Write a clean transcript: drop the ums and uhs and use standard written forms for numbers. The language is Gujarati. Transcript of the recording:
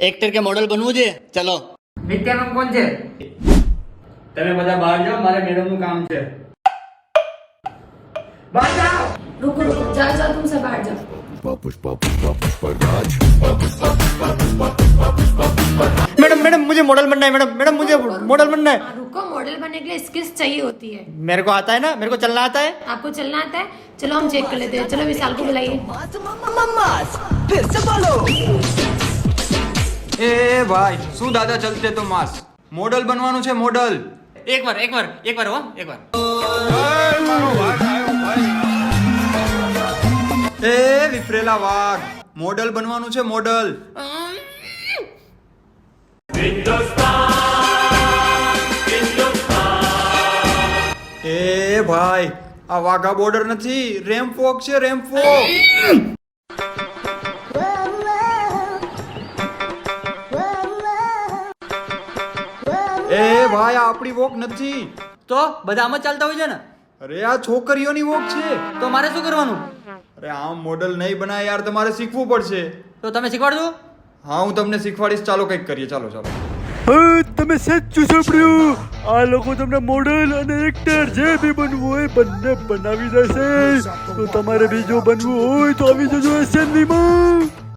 એક્ટર કે મોડલ બનવું છે, ચલો. નિત્યાનંદ કોણ છે? તમે બધા બહાર જાઓ, મારે મેડમનું કામ છે. બહાર જાઓ. रुको रुको, जाओ जाओ, तुम सब बाहर जाओ. मैडम मैडम मुझे मॉडल बनना है, मैडम मैडम मुझे मॉडल बनना है. रुको, मॉडल बनने के लिए स्किल्स चाहिए होती है. मेरे को आता है ना, मेरे को चलना आता है. आपको चलना आता है? चलो हम चेक कर लेते हैं. चलो विशाल को बुलाइए. એ ભાઈ, શું દાદા ચલતે તો માસ? મોડલ બનવાનું છે, મોડલ. एक बार एक बार एक बार हो, एक बार. એ વિફરેલા વાઘ, મોડલ બનવાનું છે, મોડલ. એ ભાઈ, આ વાઘા બોર્ડર નથી, રેમ્પ વોક છે, રેમ્પ વોક. એ ભાઈ, આ આપણી વોક નથી. તો બધા આમ જ ચાલતા હોય છે ને. અરે આ છોકરીઓની વોક છે. તો મારે શું કરવાનું? અરે આમ મોડલ નહીં બનાય યાર, તમારે શીખવું પડશે. તો તમે શીખવાડજો. હા, હું તમને શીખવાડીશ. ચાલો કંઈક કરીએ. ચાલો ચાલો. તમે સાચું સાંભળ્યું, આ લોકો તમને મોડલ અને એક્ટર જે બી બનવું હોય બંને બનાવી દેશે. તો તમારે બીજું બનવું હોય તો આવી જજો એસએનવી માં.